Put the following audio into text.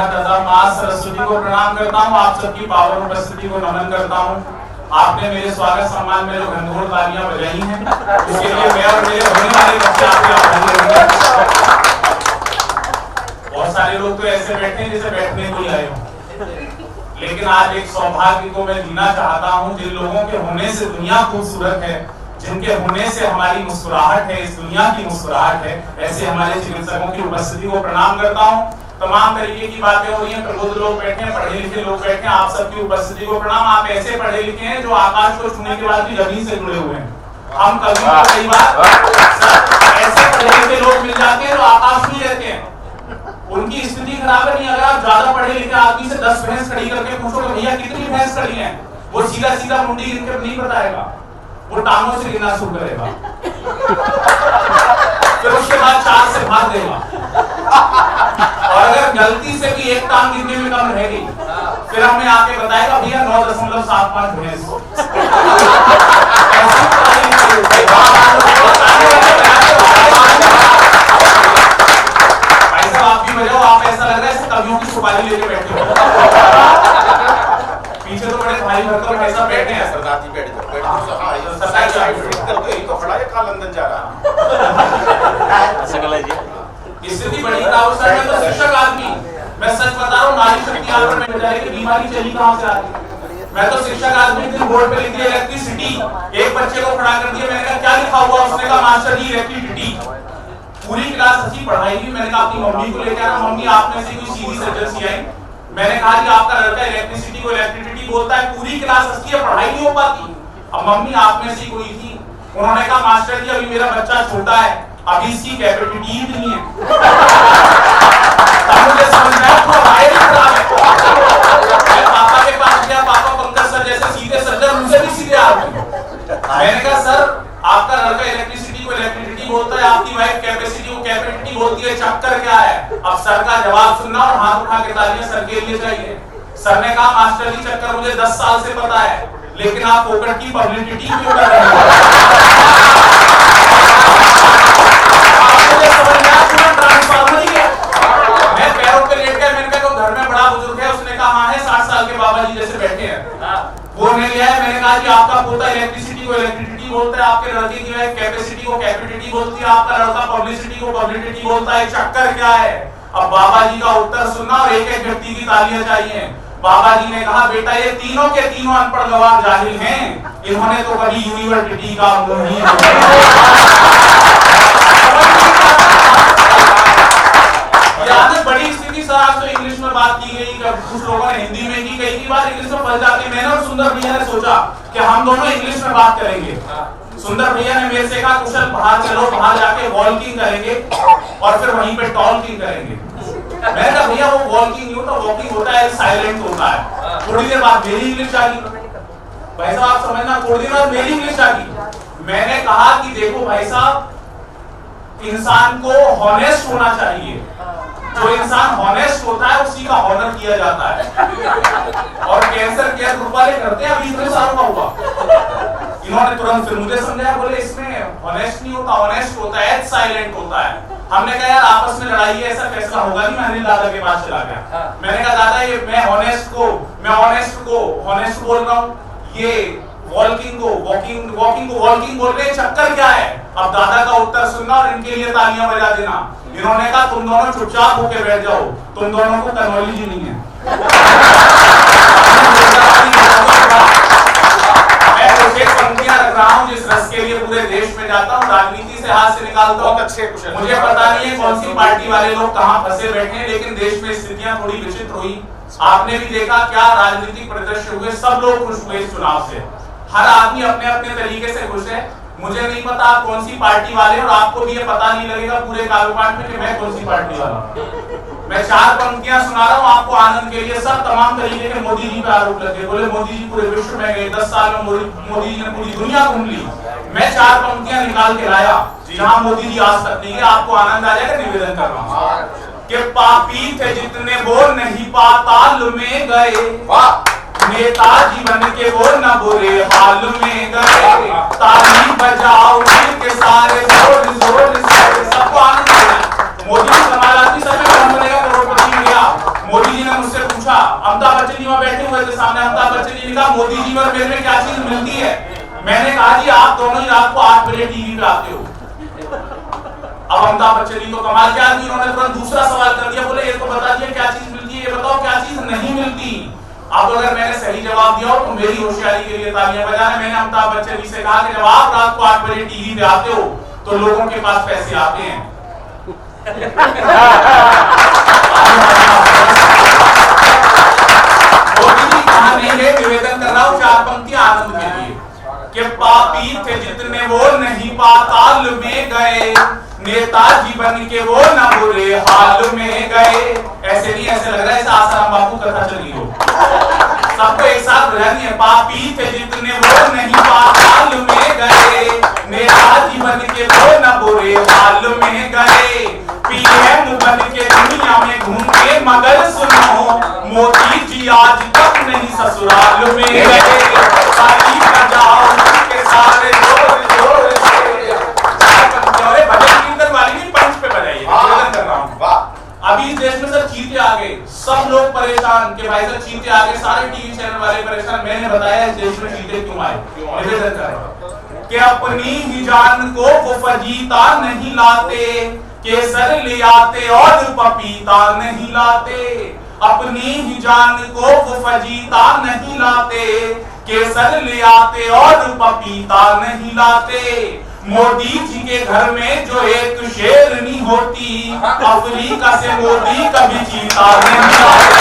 तथा मां सरस्वती को प्रणाम करता हूँ। आप सबकी पावन उपस्थिति को नमन करता हूँ। आपने मेरे स्वागत सम्मान में जो घनघोर तालियां बजाई हैं, इसके लिए मैं और मेरे होने वाले बच्चे आपके आभारी होंगे। बहुत सारे लोग तो ऐसे बैठे हैं जैसे बैठने को ही आए हों, लेकिन आज एक सौभाग्य को मैं जीना चाहता हूं। जिन लोगों के होने से दुनिया खूबसूरत है, जिनके होने से हमारी मुस्कुराहट है, इस दुनिया की मुस्कुराहट है, ऐसे हमारे चिकित्सकों की उपस्थिति को प्रणाम करता हूं। तमाम तरीके की बातें हो रही हैं, प्रबुद्ध लोग बैठे हैं, पढ़े लिखे लोग बैठे हैं, आप सबकी उपस्थिति को प्रणाम। आप ऐसे पढ़े लिखे हैं जो आकाश को छूने के बाद भी जमीन से जुड़े हुए हैं। हम कभी कई बार ऐसे पढ़े लिखे लोग मिल जाते हैं जो आकाश में रहते हैं, उनकी स्थिति खराब नहीं। अगर आप ज्यादा पढ़े लिखे आदमी से 10 भैंस खड़ी करके पूछो तो भैया कितनी भैंस खड़ी है, वो सीधा सीधा मुंडी गिन के नहीं बताएगा, वो टांगों से गिनना शुरू करेगा, फिर उसके बाद 4 से भाग देगा। और अगर गलती से भी एक टांग गिनने में कम रह गई, फिर हमें आके बताएगा भैया 9.75 भैंस। भाई साहब आप भी बजाओ, आप ऐसा लग रहा है कवियों की सुपारी लेके बैठे हो। पीछे तो बड़े भाई भरकर भाई साहब बैठे हैं। सरदार जी बैठ जाओ, तो खड़ा है, कहाँ लंदन जा रहा है। स्थिति बड़ी खराब है। मैं तो शिक्षक आदमी, मैं सच बता रहा हूँ, नारी शक्ति आंदोलन में बेचारे की बीमारी चली कहाँ से आ रही। मैं तो शिक्षक आदमी, दिन बोर्ड पे लिख दिया इलेक्ट्रिसिटी, एक बच्चे को खड़ा कर दिया, मैंने कहा क्या लिखा हुआ, उसने कहा मास्टर जी इलेक्ट्रिसिटी। पूरी क्लास हंसी, पढ़ाई भी। मैंने कहा अपनी मम्मी को लेकर आना, मम्मी आप में से कोई सीधी सर्जन सी आई। मैंने कहा कि आपका लड़का इलेक्ट्रिसिटी को इलेक्ट्रिसिटी बोलता है, पूरी क्लास हंसती है, पढ़ाई नहीं हो पाती। अब मम्मी आप में से कोई थी, उन्होंने कहा मास्टर जी अभी मेरा बच्चा छोटा है, अभी इसकी कैपेसिटी भी नहीं है। मुझे समझ में आया पढ़ाई खराब है। मैं पापा के पास गया, पापा पंकज सर जैसे सीधे सर्जन, उनसे भी सीधे आ गए। मैंने कहा सर आपका लड़का इलेक्ट्रिसिटी को इलेक्ट्रिसिटी बोलता है, आपकी वाइफ कैपेसिटी को कैपेसिटी बोलती है, चक्कर क्या है। अब सर का जवाब सुनना और हाथ उठा के तालियां सर के लिए चाहिए। सर ने कहा मास्टर जी चक्कर मुझे 10 साल से पता है, लेकिन आप पोकर की पब्लिसिटी क्यों कर रहे हैं। मैं पैरों पे लेट गया, मैंने कहा घर में बड़ा बुजुर्ग है, उसने कहा हाँ है, 60 साल के बाबा जी जैसे बैठे हैं, वो नहीं लिया है। मैंने कहा कि आपका पोता इलेक्ट्रिसिटी को इलेक्ट्रिसिटी बोलता है, आपके लड़के की कैपेसिटी को कैपेसिटी बोलती है, आपका लड़का पब्लिसिटी को पब्लिसिटी बोलता है, चक्कर क्या है। अब बाबा जी का उत्तर सुनना और एक एक व्यक्ति की तालियां चाहिए। बाबा जी ने कहा बेटा ये तीनों के तीनों अनपढ़ गवार जाहिल हैं, इन्होंने तो कभी यूनिवर्सिटी का मुंह नहीं बड़ी स्थिति। सर आज तो इंग्लिश में बात की गई, कुछ लोगों ने हिंदी में की, कई बार इंग्लिश में फंस जाते। मैंने और सुंदर भैया ने सोचा कि हम दोनों इंग्लिश में बात करेंगे। सुंदर भैया ने मेरे से कहा कुशल बाहर चलो, बाहर जाके वॉकिंग करेंगे और फिर वहीं पे टॉकिंग करेंगे। मैंने कहा भैया वो वॉकिंग नहीं होता, वॉकिंग होता है साइलेंट होता है। थोड़ी देर बाद मेरी इंग्लिश आ गई। भाई साहब आप समझना, थोड़ी देर बाद मेरी इंग्लिश आ गई। मैंने कहा कि देखो भाई साहब, इंसान को हॉनेस्ट होना चाहिए, जो इंसान हॉनेस्ट होता है उसी का ऑनर किया जाता है। और कैंसर केयर ग्रुप वाले करते हैं, अभी इतने सालों का हुआ। इन्होंने तुरंत फिर मुझे समझाया, बोले इसमें हॉनेस्ट नहीं होता, ऑनेस्ट होता है, साइलेंट होता है। हमने कहा यार आपस में लड़ाई है, ऐसा फैसला होगा नहीं। मैं अनिल दादा के पास चला गया, मैंने कहा दादा ये मैं ऑनेस्ट को हॉनेस्ट बोल रहा हूँ, ये वॉकिंग को वॉकिंग बोल रहे हैं, चक्कर क्या है। अब दादा का उत्तर सुनना और इनके लिए तालियां बजा देना। इन्होंने कहा तुम दोनों चुपचाप होके बैठ जाओ, तुम दोनों को कन्वर्ली नहीं है। मैं कुछ एक पंक्तियां रख रहा हूं जिस रस के लिए पूरे देश में जाता हूं, राजनीति से हाथ से निकालता हूं। मुझे पता नहीं है कौन सी पार्टी वाले लोग कहां फंसे बैठे हैं, लेकिन देश में स्थितियां थोड़ी विचित्र हुई। आपने भी देखा क्या राजनीतिक परिदृश्य हुए, सब लोग खुश हुए इस चुनाव से, हर आदमी अपने अपने तरीके से खुश है। मुझे नहीं पता आप कौन सी पार्टी वाले, और आपको भी ये पता नहीं लगेगा पूरे कारोबार में कि मैं कौन सी पार्टी वाला हूं। मैं 4 पंक्तियां सुना रहा हूं आपको आनंद के लिए। सब तमाम तरीके के मोदी जी पे आरोप लगे, बोले मोदी जी पूरे विश्व में गए, 10 साल में मोदी जी ने पूरी दुनिया घूम ली। मैं 4 पंक्तियां निकाल के लाया जहां मोदी जी आज तक नहीं है, आपको आनंद आ जाएगा। निवेदन कर रहा हूं कि पापी थे जितने वो नहीं पाताल में गए, नेताजी बन के वो न बुरे हाल में गए, ताली बजाओ के सारे जोर जोर से, सबको आनंद आया। मोदी जी समाज आदमी सब में कौन बनेगा करोड़पति मिला, मोदी अमिताभ बच्चन जी वहां बैठे हुए थे सामने। अमिताभ बच्चन जी ने कहा मोदी जी और मेरे में क्या चीज मिलती है? मैंने कहा जी आप दोनों ही रात को 8 बजे टीवी पे आते हो। अब अमिताभ बच्चन जी तो कमाल के आदमी, उन्होंने तुरंत दूसरा सवाल कर दिया, बोले ये तो बता दिया क्या चीज मिलती है, ये बताओ क्या चीज नहीं मिलती। अब अगर मैंने सही जवाब दिया हो तो मेरी होशियारी के लिए तालियां बजाना। मैंने अमिताभ बच्चन जी से कहा कि जब आप रात को 8 बजे टीवी पे आते हो तो लोगों के पास पैसे आते हैं। मोदी जी कहा नहीं है, निवेदन कर रहा हूं 4 पंक्तियां आनंद के लिए कि पापी थे जितने वो नहीं पाताल में गए, नेताजी बन के वो न बुरे हाल में गए। ऐसे नहीं, ऐसे लग रहा है आसाराम बापू कथा चली हो। सबको एक साथ बुझानी है। पापी थे जितने वो नहीं पाताल में गए, नेताजी बन के वो न बुरे हाल में गए। पीएम बन के दुनिया में घूमते मगर सुनो, मोदी जी आज तक नहीं ससुराल में गए। सारी बजाओ के सारे जोर जोर से। भजन कीर्तन वाली नहीं, पंच पे बजाइए, निवेदन कर रहा हूं। अभी इस देश में सर चीते आ गए, सब लोग परेशान कि भाई सर चीते आ गए, सारे टीवी चैनल वाले परेशान। मैंने बताया इस देश में चीते क्यों आए, निवेदन कर रहा हूं कि अपनी ही जान को वो फजीता नहीं लाते, केसर ले आते और पपीता नहीं लाते। अपनी ही जान को वो फजीता नहीं लाते, केसर ले आते और पपीता नहीं लाते। मोदी जी के घर में जो एक शेरनी होती, अफ्रीका से मोदी कभी चीता नहीं लाते।